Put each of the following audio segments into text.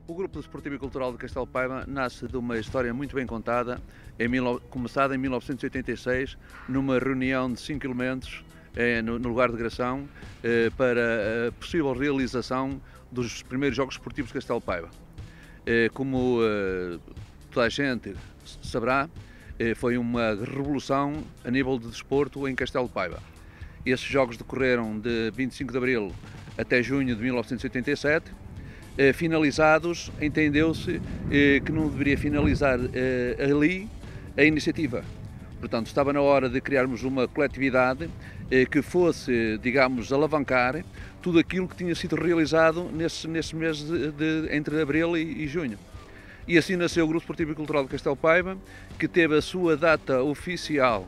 O Grupo Desportivo e Cultural de Castelo Paiva nasce de uma história muito bem contada, começada em 1986, numa reunião de 5 elementos no lugar de Gração, para a possível realização dos primeiros Jogos Esportivos de Castelo Paiva. Como toda a gente saberá, foi uma revolução a nível de desporto em Castelo Paiva. Esses jogos decorreram de 25 de abril até junho de 1987, finalizados, entendeu-se que não deveria finalizar ali a iniciativa. Portanto, estava na hora de criarmos uma coletividade que fosse, digamos, alavancar tudo aquilo que tinha sido realizado nesse mês entre abril e junho. E assim nasceu o Grupo Esportivo e Cultural de Castelo Paiva, que teve a sua data oficial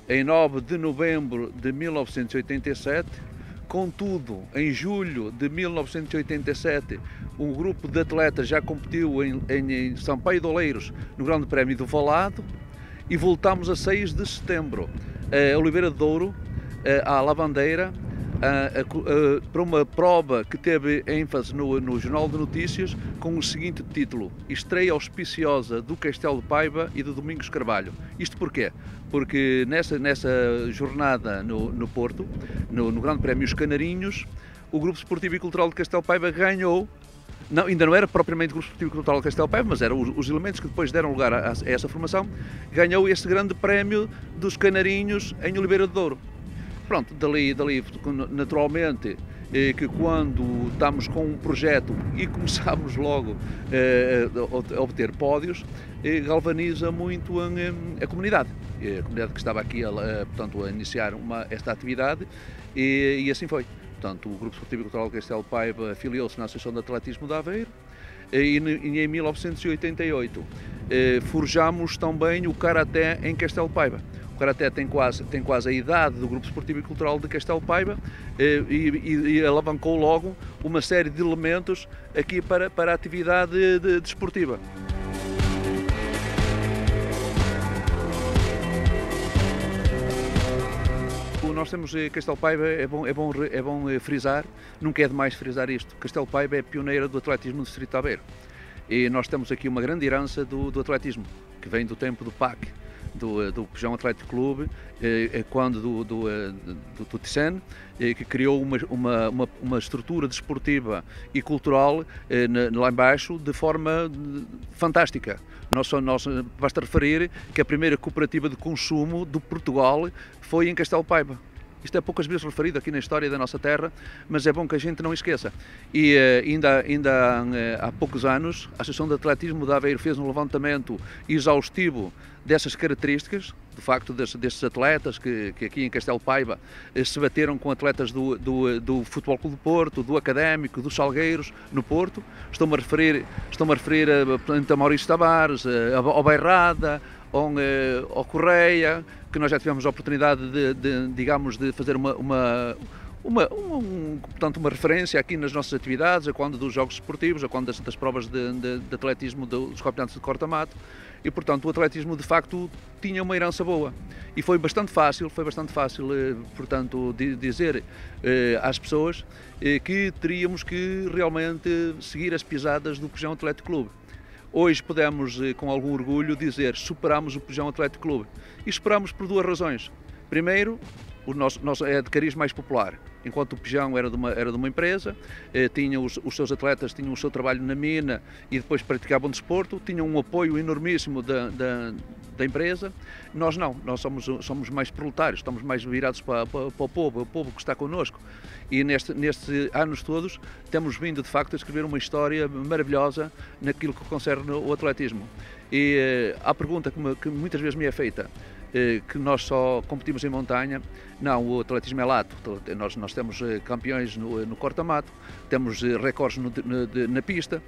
em 9 de novembro de 1987. Contudo, em julho de 1987, um grupo de atletas já competiu em Sampaio de Oleiros, no Grande Prémio do Valado, e voltámos a 6 de setembro a Oliveira de Douro, à Lavandeira, para uma prova que teve ênfase no Jornal de Notícias, com o seguinte título: Estreia auspiciosa do Castelo de Paiva e do Domingos Carvalho. Isto porquê? Porque nessa jornada no Porto, no Grande Prémio Os Canarinhos, o Grupo Esportivo e Cultural de Castelo Paiva ganhou. Ainda não era propriamente o Grupo Esportivo e Cultural de Castelo Paiva, mas eram os elementos que depois deram lugar a essa formação, ganhou esse grande prémio dos Canarinhos em Oliveira de Douro. Pronto, dali naturalmente, que quando estamos com um projeto e começamos logo a obter pódios, galvaniza muito a comunidade que estava aqui portanto, a iniciar esta atividade, e assim foi. Portanto, o Grupo Esportivo e Cultural de Castelo Paiva afiliou-se na Associação de Atletismo de Aveiro, e em 1988 forjamos também o Karaté em Castelo Paiva. O Karaté tem quase a idade do Grupo Esportivo e Cultural de Castelo Paiva, e alavancou logo uma série de elementos aqui para a atividade desportiva. Nós temos Castelo Paiva, é bom frisar, nunca é demais frisar isto: Castelo Paiva é pioneira do atletismo do Distrito de Aveiro, e nós temos aqui uma grande herança do atletismo, que vem do tempo do PAC, do Pujão Atlético Clube, quando do Ticene, que criou uma estrutura desportiva e cultural lá embaixo de forma fantástica. Basta referir que a primeira cooperativa de consumo de Portugal foi em Castelo Paiva. Isto é poucas vezes referido aqui na história da nossa terra, mas é bom que a gente não esqueça. E ainda há poucos anos, a Associação de Atletismo de Aveiro fez um levantamento exaustivo dessas características, de facto, desses atletas que aqui em Castelo Paiva se bateram com atletas do Futebol Clube do Porto, do Académico, dos Salgueiros, no Porto. Estou-me a referir a Maurício Tavares, ao Bairrada, ao Correia, que nós já tivemos a oportunidade de fazer portanto, uma referência aqui nas nossas atividades, a quando dos jogos esportivos, a quando das provas de atletismo dos campeonatos de corta-mato, e portanto o atletismo de facto tinha uma herança boa, e foi bastante fácil, portanto, dizer às pessoas que teríamos que realmente seguir as pisadas do Pujão Atlético Clube. Hoje podemos, com algum orgulho, dizer: superamos o Pujão Atlético Clube. E superamos por duas razões. Primeiro, o nosso é de cariz mais popular. Enquanto o Pujão era de uma empresa, tinha os seus atletas tinham o seu trabalho na mina e depois praticavam desporto, tinham um apoio enormíssimo da empresa. Nós não, nós somos mais proletários, estamos mais virados para o povo que está connosco. E nestes anos todos temos vindo de facto a escrever uma história maravilhosa naquilo que concerne o atletismo. E a pergunta que muitas vezes me é feita, que nós só competimos em montanha. Não, o atletismo é lato. Nós temos campeões no corta-mato, temos recordes na pista,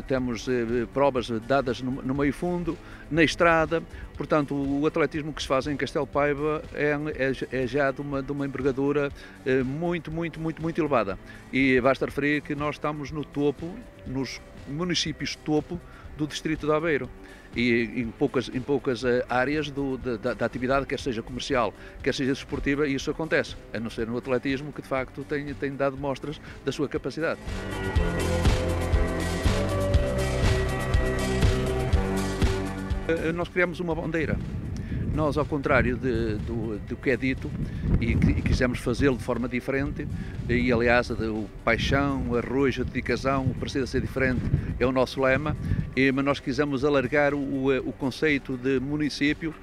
temos provas dadas no meio fundo, na estrada. Portanto, o atletismo que se faz em Castelo Paiva é já de uma envergadura muito elevada. E basta referir que nós estamos no topo, nos municípios topo do distrito de Aveiro, e em poucas áreas da atividade, quer seja comercial, quer seja desportiva, e isso acontece, a não ser no atletismo, que de facto tem dado mostras da sua capacidade. Nós criamos uma bandeira. Nós, ao contrário do que é dito, e quisemos fazê-lo de forma diferente, e aliás o paixão, o arrojo, a dedicação, o parecer a ser diferente é o nosso lema, mas nós quisemos alargar o conceito de município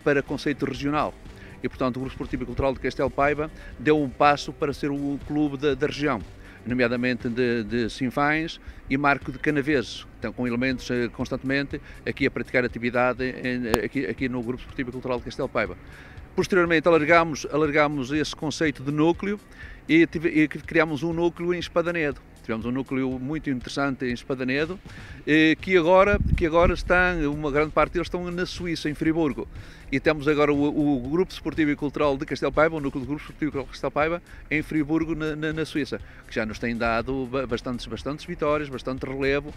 para conceito regional. E, portanto, o Grupo Esportivo e Cultural de Castelo Paiva deu um passo para ser o clube da região, nomeadamente de Sinfãs e Marco de Canaveses, então, com elementos constantemente aqui a praticar atividade aqui no Grupo Esportivo e Cultural de Castelo Paiva. Posteriormente alargamos esse conceito de núcleo e criámos um núcleo em Espadanedo. Tivemos um núcleo muito interessante em Espadanedo, que agora estão, uma grande parte deles estão na Suíça, em Friburgo. E temos agora o Grupo Esportivo e Cultural de Castelo Paiva, o núcleo do Grupo Esportivo e Cultural de Castelo Paiva, em Friburgo, na Suíça, que já nos tem dado bastantes vitórias, bastante relevo,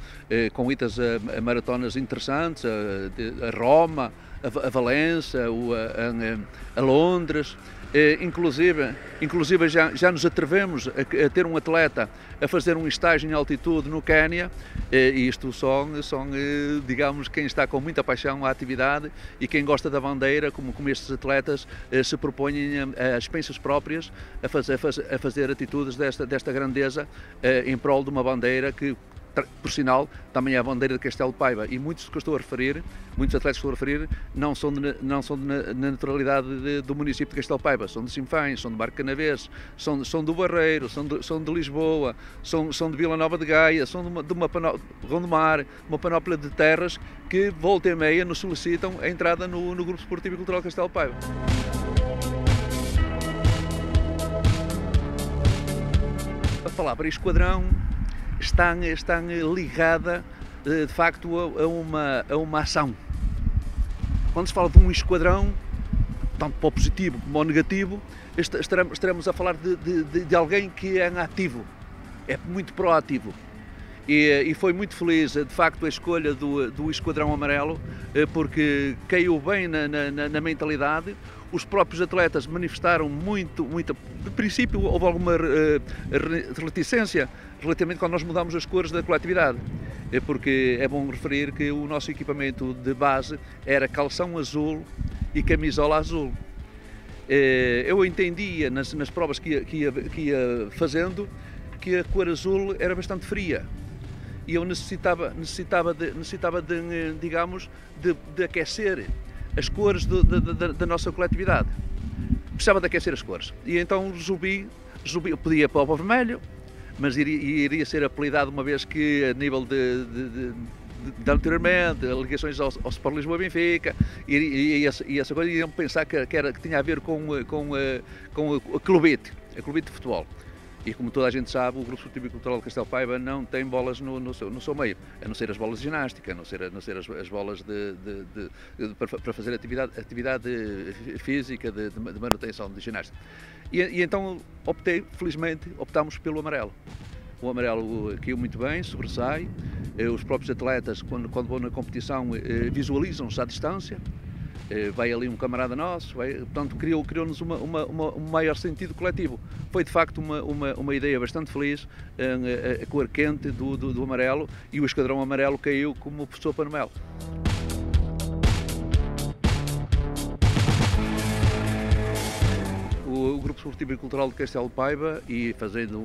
com idas a maratonas interessantes, a Roma, a Valença, a Londres. Inclusive já nos atrevemos a ter um atleta a fazer um estágio em altitude no Quénia, e isto são, digamos, quem está com muita paixão à atividade e quem gosta da bandeira, como estes atletas se propõem a expensas próprias a fazer atitudes desta grandeza em prol de uma bandeira que, por sinal, também é a bandeira de Castelo Paiva, e muitos que eu estou a referir, muitos atletas que estou a referir, não são na naturalidade do município de Castelo Paiva, são de Sinfãs, são de Marco de Canaveses, são do Barreiro, são de Lisboa, são de Vila Nova de Gaia, são de Gondomar, uma panóplia de terras que, volta e meia, nos solicitam a entrada no Grupo Esportivo e Cultural de Castelo Paiva. A palavra esquadrão está ligada, de facto, a uma ação. Quando se fala de um esquadrão, tanto para o positivo como para o negativo, estaremos a falar de alguém que é ativo, é muito proativo. E foi muito feliz, de facto, a escolha do Esquadrão Amarelo, porque caiu bem na mentalidade. Os próprios atletas manifestaram muita. De princípio, houve alguma reticência relativamente quando nós mudamos as cores da coletividade, porque é bom referir que o nosso equipamento de base era calção azul e camisola azul. Eu entendia nas provas que ia fazendo que a cor azul era bastante fria e eu necessitava de, digamos, de aquecer as cores da nossa coletividade. Precisava de aquecer as cores. E então resolvi eu podia para o vermelho, mas iria ser apelidado, uma vez que a nível de anteriormente, ligações ao Sport Lisboa e Benfica, e essa coisa, iriam pensar que tinha a ver com a clubite de futebol. E como toda a gente sabe, o Grupo Esportivo e Cultural de Castelo Paiva não tem bolas no seu meio, a não ser as bolas de ginástica, a não ser as bolas para fazer atividade física, de manutenção de ginástica. E então optámos pelo amarelo. O amarelo caiu muito bem, sobressai, os próprios atletas, quando vão na competição, visualizam-se à distância. Vai ali um camarada nosso, portanto criou-nos um maior sentido coletivo. Foi de facto uma ideia bastante feliz, a cor quente do amarelo, e o Esquadrão Amarelo caiu como sopa no mel. O Grupo Esportivo e Cultural de Castelo Paiva, e fazendo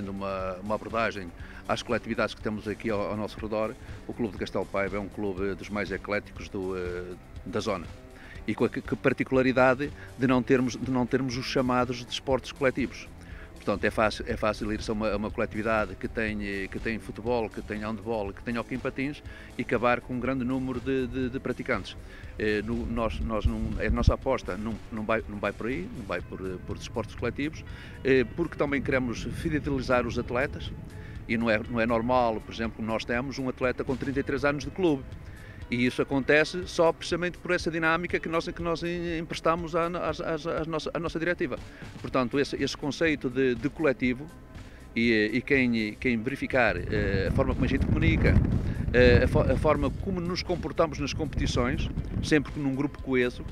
uma abordagem às coletividades que temos aqui ao nosso redor, o Clube de Castelo Paiva é um clube dos mais ecléticos da zona. E com a particularidade de não termos os chamados desportos coletivos. Portanto, é fácil ir-se a uma coletividade que tem futebol, que tem handball, que tem hóquei em patins, e acabar com um grande número de praticantes. A nossa aposta não vai por aí, não vai por desportos coletivos, porque também queremos fidelizar os atletas, e não é normal, por exemplo, nós temos um atleta com 33 anos de clube. E isso acontece só precisamente por essa dinâmica que nós emprestamos à nossa diretiva. Portanto, esse conceito de coletivo, e quem verificar a forma como a gente comunica, a forma como nos comportamos nas competições, sempre num grupo coeso,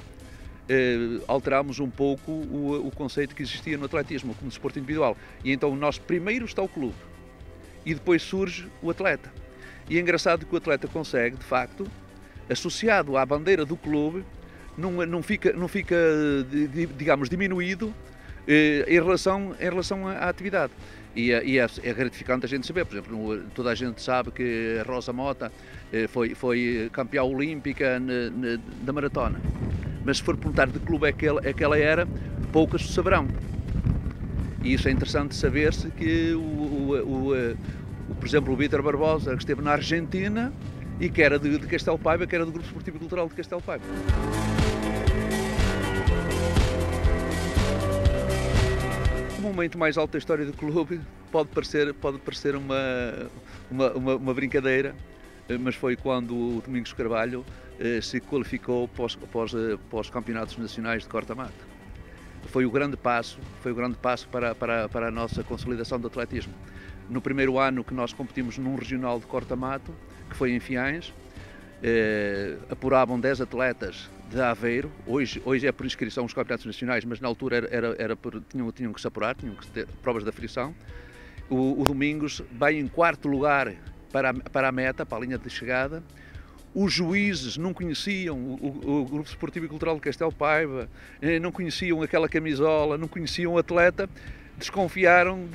alterámos um pouco o conceito que existia no atletismo, como desporto individual. E então primeiro está o clube e depois surge o atleta. E é engraçado que o atleta consegue, de facto, associado à bandeira do clube não fica, digamos, diminuído em relação à atividade. E é gratificante a gente saber, por exemplo, toda a gente sabe que a Rosa Mota foi campeã olímpica na maratona, mas se for perguntar de que clube é que ela era, poucas saberão. E isso é interessante saber-se que, por exemplo, o Vítor Barbosa, que esteve na Argentina e que era de Castelo Paiva, que era do Grupo Esportivo e Cultural de Castelo Paiva. O momento mais alto da história do clube pode parecer uma brincadeira, mas foi quando o Domingos Carvalho se qualificou para os campeonatos nacionais de corta-mata. Foi o grande passo para a nossa consolidação do atletismo. No primeiro ano que nós competimos num regional de corta-mato, que foi em Fiães, apuravam 10 atletas de Aveiro. Hoje é por inscrição os campeonatos nacionais, mas na altura tinham que se apurar, tinham que ter provas de aferição. O Domingos vai em quarto lugar para a meta, para a linha de chegada. Os juízes não conheciam o Grupo Esportivo e Cultural de Castelo Paiva, não conheciam aquela camisola, não conheciam o atleta, desconfiaram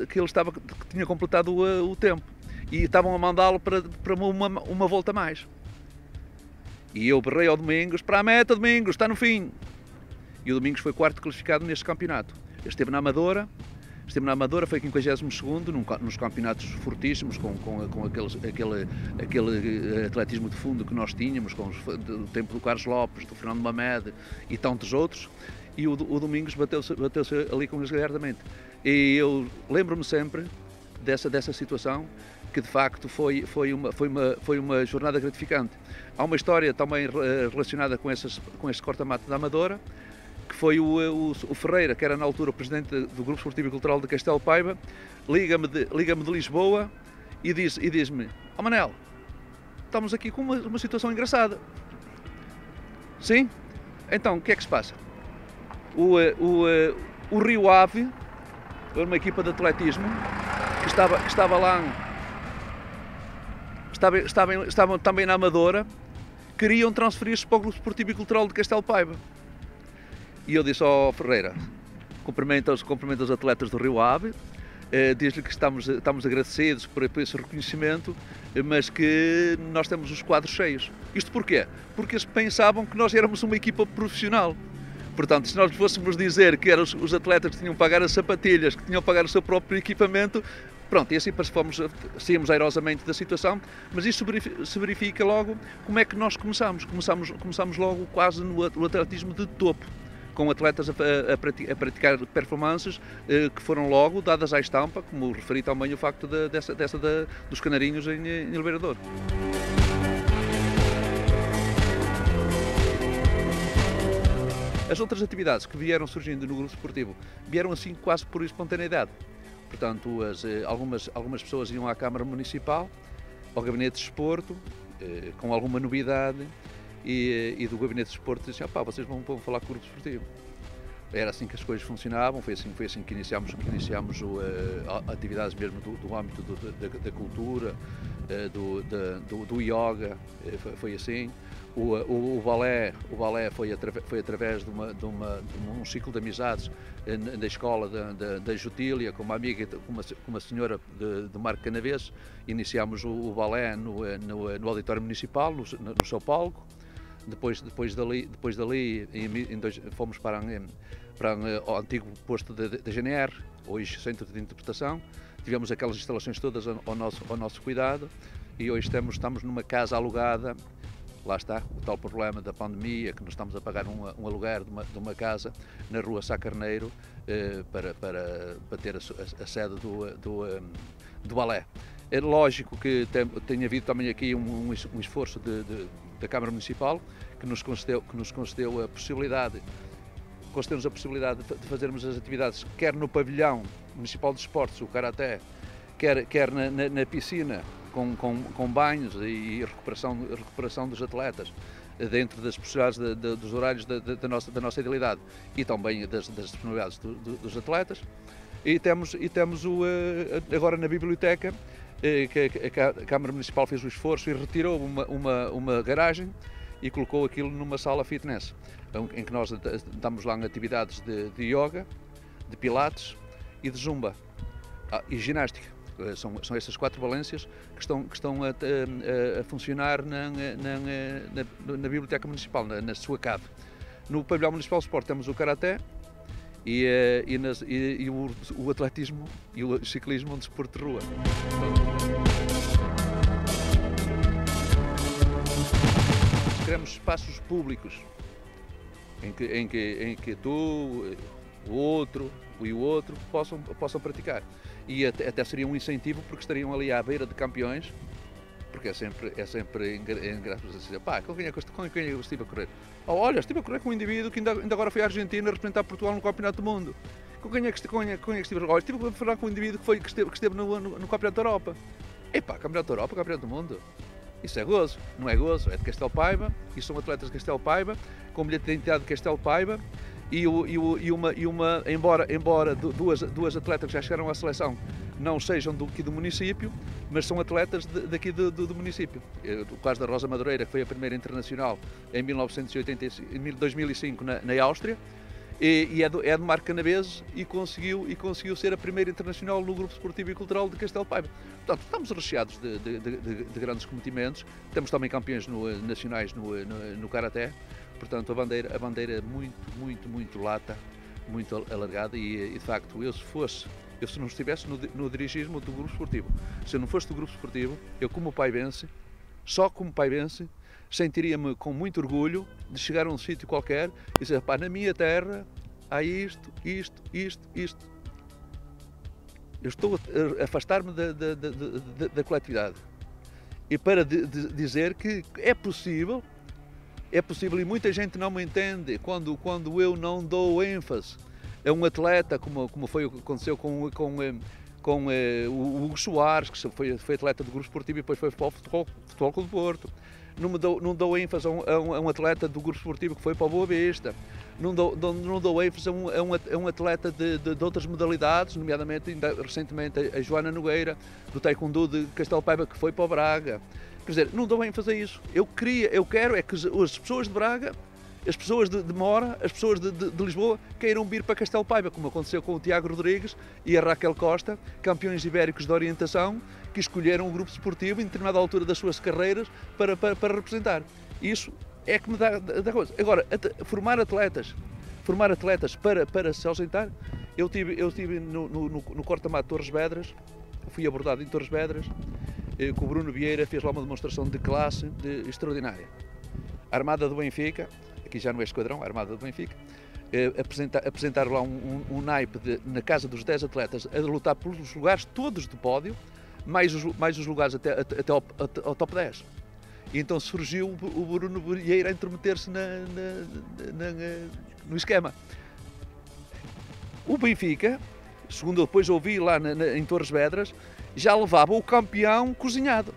que ele que tinha completado o tempo e estavam a mandá-lo para uma volta a mais. E eu berrei ao Domingos: para a meta, Domingos, está no fim. E o Domingos foi quarto classificado neste campeonato. Ele esteve na Amadora, foi 52º nos campeonatos fortíssimos, com aquele atletismo de fundo que nós tínhamos, com o tempo do Carlos Lopes, do Fernando Mamed e tantos outros, e o Domingos bateu-se ali com eles galhardamente. E eu lembro-me sempre dessa situação, que de facto foi uma jornada gratificante. Há uma história também relacionada com este corta-mato da Amadora, que foi o Ferreira, que era na altura o presidente do Grupo Esportivo e Cultural de Castelo Paiva, liga-me de Lisboa e diz-me: "Ó Manel, estamos aqui com uma situação engraçada." "Sim? Então, o que é que se passa?" O Rio Ave, uma equipa de atletismo, que estava lá, estavam também na Amadora, queriam transferir-se para o Grupo Esportivo e Cultural de Castelo Paiva. E eu disse ao Ferreira: cumprimenta os atletas do Rio Ave, diz-lhe que estamos agradecidos por esse reconhecimento, mas que nós temos os quadros cheios. Isto porquê? Porque eles pensavam que nós éramos uma equipa profissional. Portanto, se nós fôssemos dizer que eram os atletas que tinham que pagar as sapatilhas, que tinham que pagar o seu próprio equipamento, pronto, e assim saímos airosamente da situação, mas isso se verifica logo como é que nós começamos. Começamos logo quase no atletismo de topo, com atletas a praticar performances que foram logo dadas à estampa, como referi também o facto dos canarinhos em Oliveira de Douro. As outras atividades que vieram surgindo no grupo esportivo vieram assim quase por espontaneidade. Portanto, algumas pessoas iam à Câmara Municipal, ao Gabinete de Desporto, com alguma novidade, e do Gabinete de Desporto diziam: "Pá, vocês vão falar com o grupo esportivo." Era assim que as coisas funcionavam, foi assim que iniciámos atividades mesmo do âmbito da cultura, do yoga, foi assim. O balé foi através de um ciclo de amizades da escola da Jutília, com uma amiga, com uma senhora de Marco Canaveses. Iniciámos o balé no Auditório Municipal, no seu palco. Depois dali fomos para o antigo posto da GNR, hoje Centro de Interpretação. Tivemos aquelas instalações todas ao nosso cuidado, e hoje estamos numa casa alugada. Lá está o tal problema da pandemia, que nós estamos a pagar um aluguer de uma casa na rua Sá Carneiro para ter a sede do balé. É lógico que tem havido também aqui um esforço da Câmara Municipal, que nos concedeu a possibilidade, de fazermos as atividades quer no pavilhão municipal de esportes, o Karaté, quer na piscina, com banhos e recuperação dos atletas, dentro das possibilidades dos horários da nossa idealidade e também das disponibilidades dos atletas. E temos agora na biblioteca que a Câmara Municipal fez o esforço e retirou uma garagem e colocou aquilo numa sala fitness, em que nós damos lá atividades de yoga, de pilates e de zumba e ginástica. São estas 4 valências que estão a funcionar na Biblioteca Municipal, na sua cave. No Pavilhão Municipal de Esporte temos o karaté e o atletismo e o ciclismo, um desporto de rua. Queremos espaços públicos em que tu, o outro e o outro possam praticar. E até seria um incentivo, porque estariam ali à beira de campeões, porque é sempre engraçado dizer, pá, com quem é que eu estive a correr? Oh, olha, estive a correr com um indivíduo que ainda agora foi à Argentina representar Portugal no Campeonato do Mundo. Com quem é que estive? Olha, estive a falar com um indivíduo que esteve no Campeonato da Europa. Epá, Campeonato da Europa, Campeonato do Mundo. Isso é gozo, não é gozo, é de Castelo Paiva, e são atletas de Castelo Paiva, com bilhete de identidade de Castelo Paiva, embora duas atletas que já chegaram à seleção não sejam aqui do município, mas são atletas daqui do município. O caso da Rosa Madureira, que foi a primeira internacional em 2005 na Áustria, e é de Marco Canaveses e conseguiu ser a primeira internacional no Grupo Esportivo e Cultural de Castelo Paiva. Portanto, estamos recheados de grandes cometimentos, temos também campeões nacionais no karaté, portanto a bandeira muito lata, muito alargada e de facto, eu se não estivesse no dirigismo do Grupo Esportivo, se eu não fosse do Grupo Esportivo, eu só como paivense, sentiria-me com muito orgulho de chegar a um sítio qualquer e dizer, pá, na minha terra há isto. Eu estou a afastar-me da coletividade. E para dizer que é possível e muita gente não me entende quando eu não dou ênfase a um atleta, como aconteceu com o Hugo Soares, que foi atleta do Grupo Esportivo e depois foi para o Futebol Clube do Porto. Não dou ênfase a um atleta do Grupo Esportivo que foi para o Boa Vista. Não dou ênfase a um atleta de outras modalidades, nomeadamente recentemente a Joana Nogueira, do Taekwondo de Castelo Paiva, que foi para o Braga. Quer dizer, não dou ênfase a isso. Eu quero é que as pessoas de Braga, as pessoas de Mora, as pessoas de Lisboa queiram vir para Castelo Paiva, como aconteceu com o Tiago Rodrigues e a Raquel Costa, campeões ibéricos de orientação, que escolheram o grupo esportivo em determinada altura das suas carreiras para representar. Isso é que me dá coisa. Agora, formar atletas para se ausentar, eu tive no corta-mato Torres Vedras, fui abordado em Torres Vedras, que o Bruno Vieira fez lá uma demonstração de classe extraordinária. A Armada do Benfica, aqui já não é esquadrão, a Armada do Benfica, apresentar lá um naipe na casa dos 10 atletas a lutar pelos lugares todos do pódio, mais os lugares até ao top 10. E então surgiu o Bruno Vieira a intrometer-se no esquema. O Benfica, segundo eu depois ouvi lá em Torres Vedras, já levava o campeão cozinhado,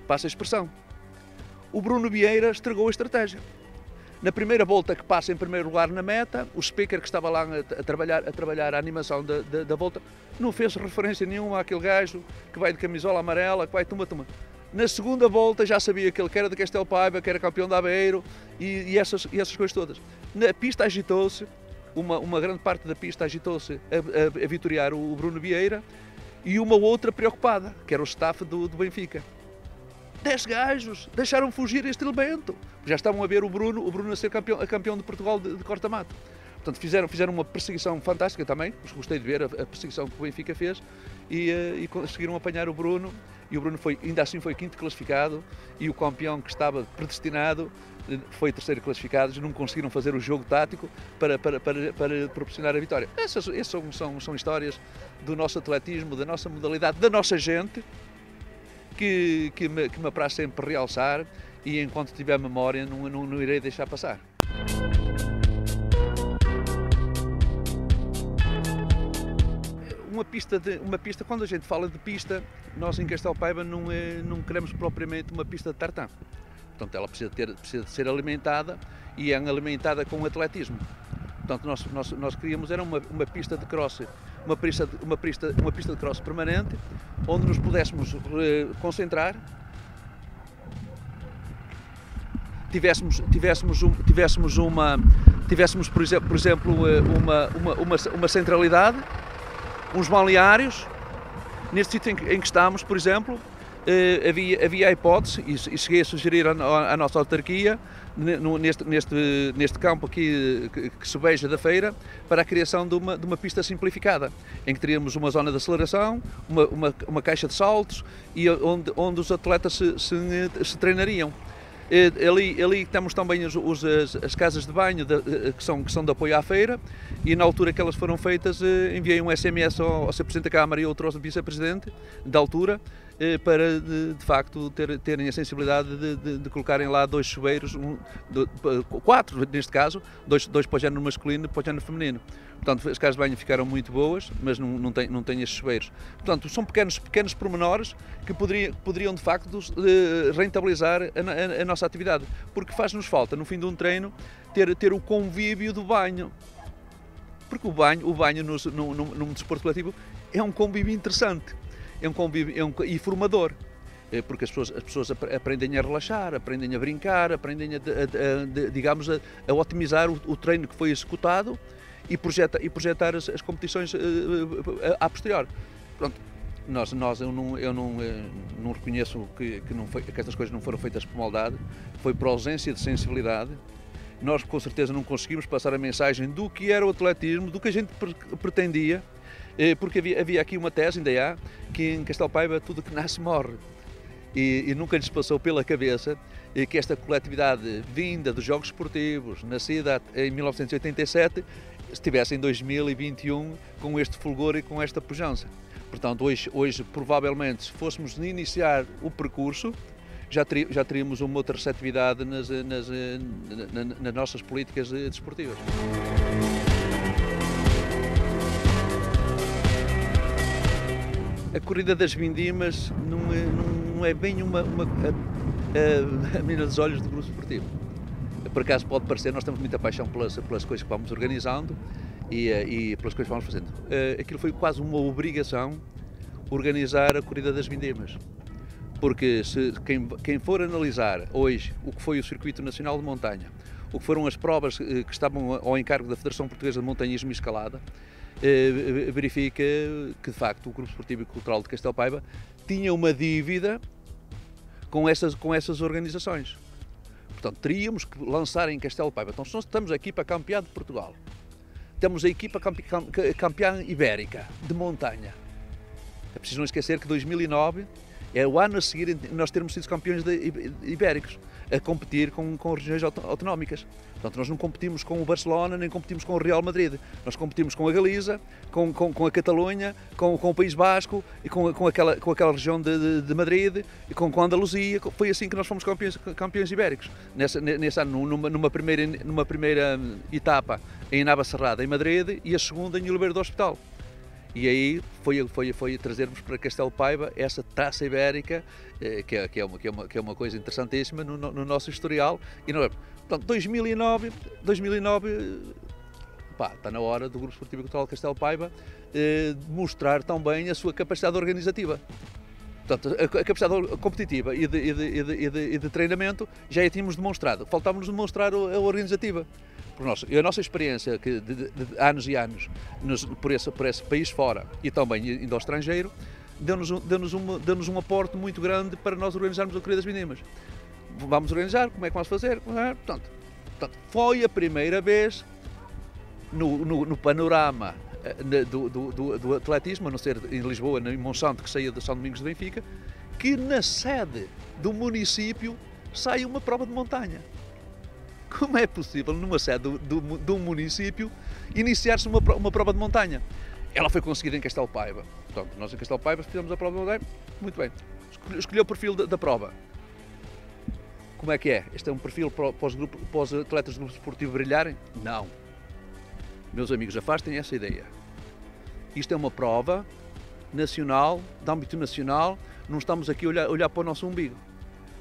passa a expressão. O Bruno Vieira estragou a estratégia. Na primeira volta que passa em primeiro lugar na meta, o speaker que estava lá a trabalhar a animação da volta não fez referência nenhuma àquele gajo que vai de camisola amarela, que vai tuma. Na segunda volta já sabia que ele era de Castelo Paiva, que era campeão de Aveiro e essas coisas todas. Na pista agitou-se, uma grande parte da pista agitou-se a vitoriar o Bruno Vieira e uma outra preocupada, que era o staff do Benfica. 10 gajos deixaram fugir este elemento. Já estavam a ver o Bruno a ser campeão de Portugal de corta-mato. Portanto, fizeram uma perseguição fantástica também, gostei de ver a perseguição que o Benfica fez e conseguiram apanhar o Bruno, e o Bruno ainda assim foi quinto classificado, e o campeão que estava predestinado foi terceiro classificado. Não conseguiram fazer o jogo tático para proporcionar a vitória. Essas são histórias do nosso atletismo, da nossa modalidade, da nossa gente, que me apraz sempre realçar, e enquanto tiver memória não irei deixar passar. Uma pista, quando a gente fala de pista, nós em Castelo Paiva não queremos propriamente uma pista de tartan. Portanto, ela precisa de ser alimentada, e é alimentada com atletismo. Portanto, nós queríamos era uma pista de cross uma pista de cross permanente, onde nos pudéssemos concentrar, tivéssemos, por exemplo, uma centralidade, uns balneários. Neste sítio em que estamos, por exemplo, havia a hipótese, e cheguei a sugerir à nossa autarquia, neste campo aqui que se beija da feira, para a criação de uma pista simplificada, em que teríamos uma zona de aceleração, uma caixa de saltos, e onde os atletas se treinariam. Ali temos também as casas de banho que são de apoio à feira, e na altura que elas foram feitas enviei um SMS ao Sr. Presidente da Câmara e outro ao Vice-Presidente da altura, para de facto terem a sensibilidade de colocarem lá 2 chuveiros, 4 neste caso, dois para o género masculino e para o género feminino. Portanto, as casas de banho ficaram muito boas, mas não têm estes chuveiros. Portanto, são pequenos pormenores que poderiam de facto rentabilizar a nossa atividade, porque faz-nos falta, no fim de um treino, ter o convívio do banho. Porque o banho num desporto coletivo é um convívio interessante, é um convívio e formador, porque as pessoas aprendem a relaxar, aprendem a brincar, aprendem a otimizar o treino que foi executado e projetar as competições a posterior. Pronto, eu não reconheço que estas coisas não foram feitas por maldade, foi por ausência de sensibilidade. Nós com certeza não conseguimos passar a mensagem do que era o atletismo, do que a gente pretendia, porque havia aqui uma tese, ainda há, que em Castelo Paiva tudo que nasce morre. E nunca lhes passou pela cabeça que esta coletividade vinda dos Jogos Esportivos, nascida em 1987, estivesse em 2021 com este fulgor e com esta pujança. Portanto, hoje provavelmente, se fôssemos iniciar o percurso, já teríamos uma outra receptividade nas nossas políticas desportivas. A corrida das vindimas não é bem a menina dos olhos do grupo esportivo. Por acaso pode parecer, nós temos muita paixão pelas coisas que vamos organizando e pelas coisas que vamos fazendo. Aquilo foi quase uma obrigação organizar a corrida das vindimas. Porque quem for analisar hoje o que foi o Circuito Nacional de Montanha, o que foram as provas que estavam ao encargo da Federação Portuguesa de Montanhismo e Escalada, verifica que de facto o Grupo Esportivo e Cultural de Castelo Paiva tinha uma dívida com essas organizações. Portanto, teríamos que lançar em Castelo Paiva. Então, se nós estamos aqui para campeão de Portugal, temos a equipa campeã ibérica de montanha. É preciso não esquecer que 2009 é o ano a seguir nós termos sido campeões ibéricos, a competir com regiões autonómicas. Portanto, nós não competimos com o Barcelona, nem competimos com o Real Madrid. Nós competimos com a Galiza, com a Catalunha, com o País Basco e com aquela região de Madrid e com a Andaluzia. Foi assim que nós fomos campeões ibéricos. Nesse ano, numa primeira etapa em Navacerrada, em Madrid, e a segunda em Oliveira do Hospital. E aí foi trazermos para Castelo Paiva essa taça ibérica, que é uma coisa interessantíssima no nosso historial. E portanto, 2009 está na hora do Grupo Esportivo e Cultural de Castelo Paiva mostrar também a sua capacidade organizativa. Portanto, a capacidade competitiva e de treinamento já a tínhamos demonstrado, faltava-nos demonstrar a organizativa. A nossa experiência de anos e anos por esse país fora e também indo ao estrangeiro, deu-nos um aporte muito grande para nós organizarmos a Corrida das Vindimas. Vamos organizar, como é que vamos fazer? Portanto, foi a primeira vez no panorama do atletismo, a não ser em Lisboa, em Monsanto, que saía de São Domingos de Benfica, que na sede do município sai uma prova de montanha. Como é possível, numa sede de um município, iniciar-se uma prova de montanha? Ela foi conseguida em Castelo Paiva. Portanto, nós em Castelo Paiva fizemos a prova de montanha. Muito bem. Escolheu o perfil da prova. Como é que é? Este é um perfil para os atletas do grupo esportivo brilharem? Não. Meus amigos, afastem essa ideia. Isto é uma prova nacional, de âmbito nacional, não estamos aqui a olhar para o nosso umbigo.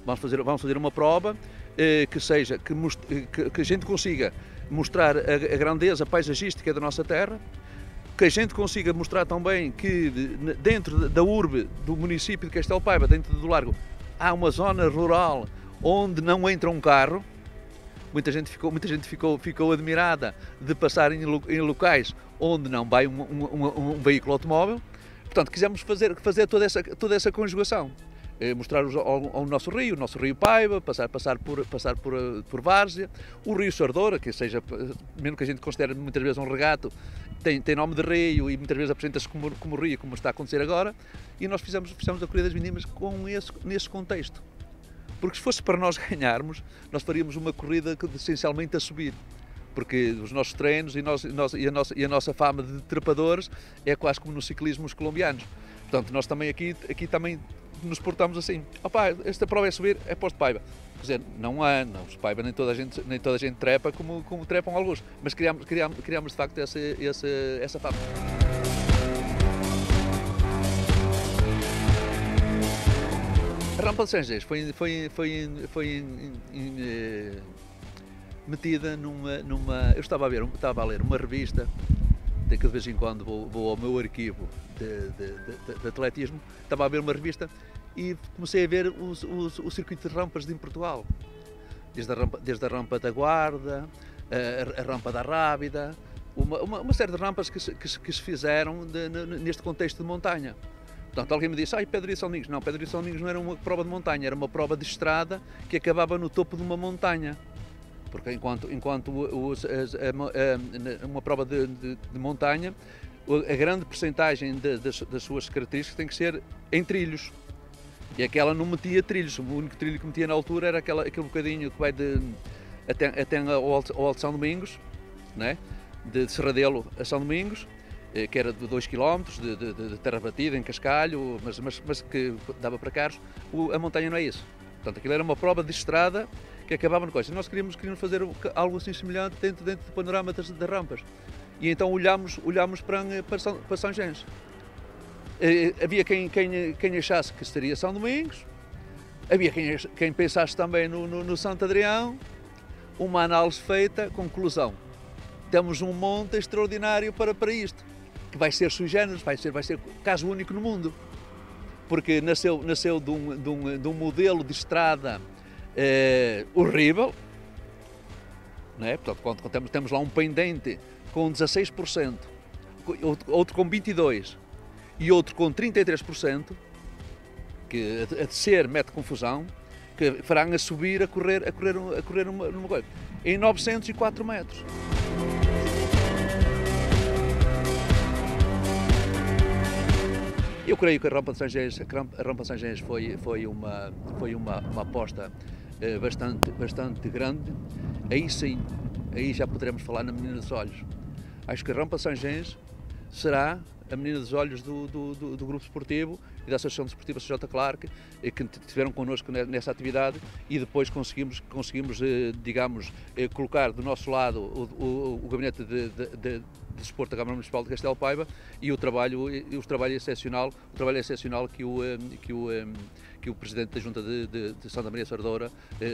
Vamos fazer uma prova que a gente consiga mostrar a grandeza paisagística da nossa terra, que a gente consiga mostrar também que dentro da urbe do município de Castelo Paiva, dentro do Largo, há uma zona rural onde não entra um carro. Muita gente ficou admirada de passar em locais onde não vai um veículo automóvel. Portanto, quisemos fazer toda essa conjugação. Mostrar o nosso rio Paiva, passar por Várzea, o rio Sardora, que seja, mesmo que a gente considere muitas vezes um regato, tem nome de rio e muitas vezes apresenta-se como rio, como está a acontecer agora, e nós fizemos a Corrida das Vindimas nesse contexto. Porque se fosse para nós ganharmos, nós faríamos uma corrida essencialmente a subir. Porque os nossos treinos e a nossa fama de trepadores é quase como nos ciclismos colombianos. Portanto, nós também aqui também nos portamos assim. Opa, esta prova é subir, é posto Paiva. Quer dizer, não, os Paiva nem toda a gente trepa como trepam alguns. Mas criámos de facto essa fama. A rampa de Sanjés foi metida numa. Eu estava a ler uma revista, de que de vez em quando vou ao meu arquivo de atletismo, estava a ver uma revista e comecei a ver o circuito de rampas em Portugal. Desde a rampa da Guarda, a rampa da Rábida, uma série de rampas que se fizeram neste contexto de montanha. Portanto, alguém me disse, Pedro e São Domingos. Não, Pedro e São Domingos não era uma prova de montanha, era uma prova de estrada que acabava no topo de uma montanha. Porque enquanto uma prova de montanha, a grande percentagem das suas características tem que ser em trilhos. E aquela não metia trilhos, o único trilho que metia na altura era aquele bocadinho que vai até ao Alto São Domingos, né? De Serradelo a São Domingos, que era de 2 km de terra batida, em cascalho, mas que dava para carros. A montanha não é isso. Portanto, aquilo era uma prova de estrada que acabava no coisa. Nós queríamos fazer algo assim semelhante dentro do panorama das rampas. E então olhámos para São Gens. Havia quem achasse que seria São Domingos, havia quem pensasse também no Santo Adrião. Uma análise feita, conclusão. Temos um monte extraordinário para isto, que vai ser sui generis, vai ser caso único no mundo. Porque nasceu de um modelo de estrada horrível, né? Portanto, temos lá um pendente com 16%, outro com 22% e outro com 33%, que a descer mete confusão, que farão a subir, a correr numa coisa, em 904 metros. Eu creio que a rampa de São Gens foi uma aposta bastante grande. Aí sim, aí já poderemos falar na menina dos olhos. Acho que a rampa de São Gens será a menina dos olhos do grupo esportivo e da Associação Desportiva CJ Clark, que estiveram connosco nessa atividade, e depois conseguimos digamos, colocar do nosso lado o gabinete de desporto da Câmara Municipal de Castelo Paiva e o trabalho excepcional que o Presidente da Junta de Santa Maria Sardora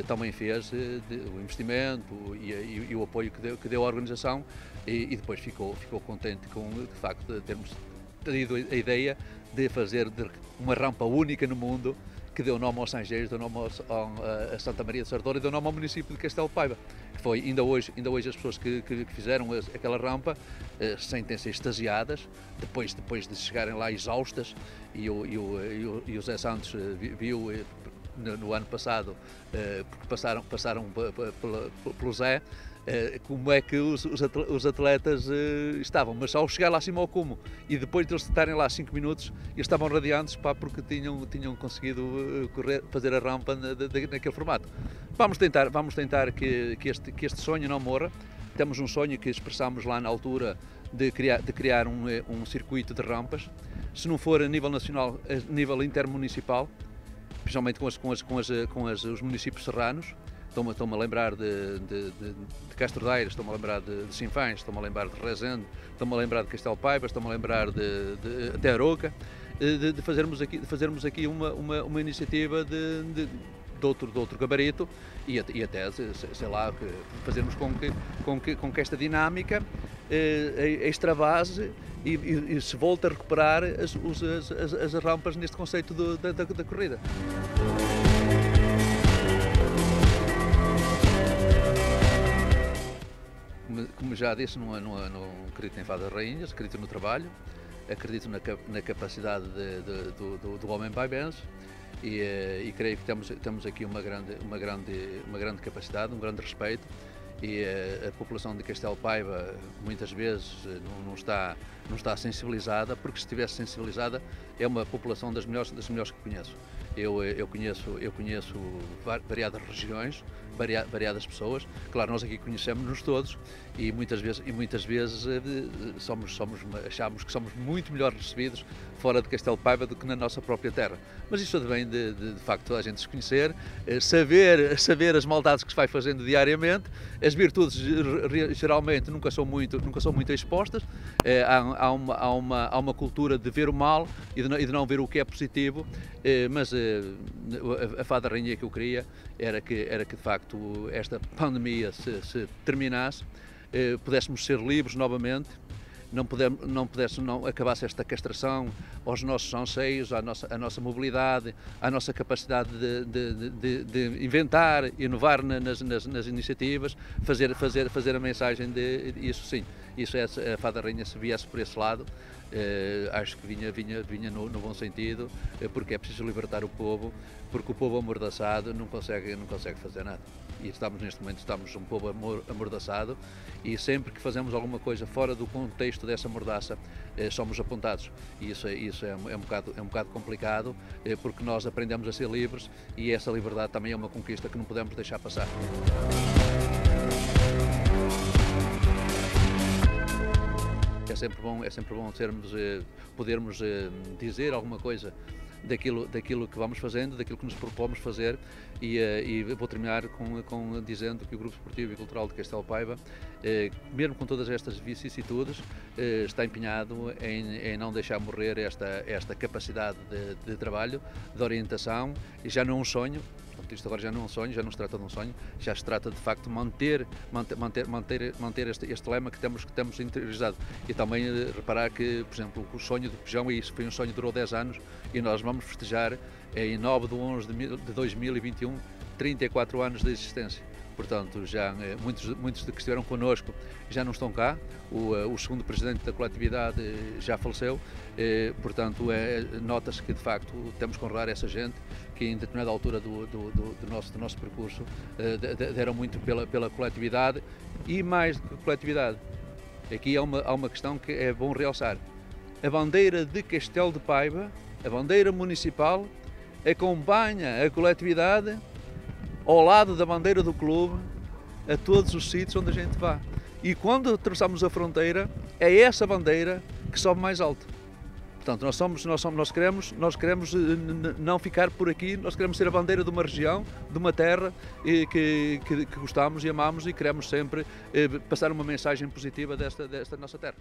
também fez, o investimento e o apoio que deu à organização, e depois ficou contente com, de facto, de termos tido a ideia de fazer uma rampa única no mundo, que deu nome ao Sanjés, deu nome a Santa Maria de Sardora e deu nome ao município de Castelo Paiva. Que foi, ainda hoje as pessoas que fizeram aquela rampa sentem-se extasiadas, depois de chegarem lá exaustas, e o Zé Santos viu no ano passado, porque passaram pelo Zé, como é que os atletas estavam, mas ao chegar lá acima ao cume e depois de eles estarem lá 5 minutos, eles estavam radiantes, porque tinham conseguido fazer a rampa naquele formato. Vamos tentar que este sonho não morra. Temos um sonho que expressámos lá na altura de criar um circuito de rampas, se não for a nível nacional, a nível intermunicipal, principalmente com os municípios serranos. Estou-me a lembrar de Castro Daires, estou-me a lembrar de Sinfãs, estou-me a lembrar de Rezende, estou-me a lembrar de Castelo Paiva, estou-me a lembrar de até Aroca, de fazermos aqui uma iniciativa de outro gabarito e até, sei lá, fazermos com que esta dinâmica a extravase e se volta a recuperar as rampas neste conceito da corrida. Como já disse, não acredito em fadas rainhas, acredito no trabalho, acredito na capacidade do homem pai bens e creio que temos aqui uma grande capacidade, um grande respeito e a população de Castelo Paiva muitas vezes não está sensibilizada, porque se estivesse sensibilizada é uma população das melhores que conheço. Eu conheço variadas regiões, variadas pessoas. Claro, nós aqui conhecemos-nos todos e muitas vezes achamos que somos muito melhor recebidos fora de Castelo Paiva do que na nossa própria terra. Mas isso vem de facto a gente se conhecer, saber as maldades que se vai fazendo diariamente. As virtudes geralmente nunca são muito expostas. Há uma cultura de ver o mal e de não ver o que é positivo, mas a fada rainha que eu queria era que de facto esta pandemia se terminasse, pudéssemos ser livres novamente, não acabasse esta castração aos nossos anseios, à nossa mobilidade, à nossa capacidade de inventar, inovar nas iniciativas, fazer a mensagem isso sim, isso é a fada rainha se viesse por esse lado. Acho que vinha no bom sentido, porque é preciso libertar o povo, porque o povo amordaçado não consegue fazer nada. E neste momento estamos um povo amordaçado e sempre que fazemos alguma coisa fora do contexto dessa mordaça, somos apontados. E isso é um bocado complicado, porque nós aprendemos a ser livres e essa liberdade também é uma conquista que não podemos deixar passar. É sempre bom podermos dizer alguma coisa daquilo que vamos fazendo, daquilo que nos propomos fazer e vou terminar dizendo que o Grupo Esportivo e Cultural de Castelo Paiva, mesmo com todas estas vicissitudes, está empenhado em não deixar morrer esta capacidade de trabalho, de orientação, e já não é um sonho. Isto agora já não é um sonho, já não se trata de um sonho, já se trata de facto de manter este lema que temos interiorizado. E também reparar que, por exemplo, o sonho do Pejão, e isso foi um sonho que durou 10 anos, e nós vamos festejar em 9/11/2021 34 anos de existência. Portanto, já muitos que estiveram connosco já não estão cá, o segundo presidente da coletividade já faleceu, portanto nota-se que de facto temos que honrar essa gente que em determinada altura do nosso percurso deram muito pela coletividade e mais do que coletividade. Aqui há uma questão que é bom realçar. A bandeira de Castelo de Paiva, a bandeira municipal, acompanha a coletividade ao lado da bandeira do clube, a todos os sítios onde a gente vá. E quando atravessamos a fronteira, é essa bandeira que sobe mais alto. Portanto, nós queremos não ficar por aqui, nós queremos ser a bandeira de uma região, de uma terra que gostamos e amamos e queremos sempre passar uma mensagem positiva desta nossa terra.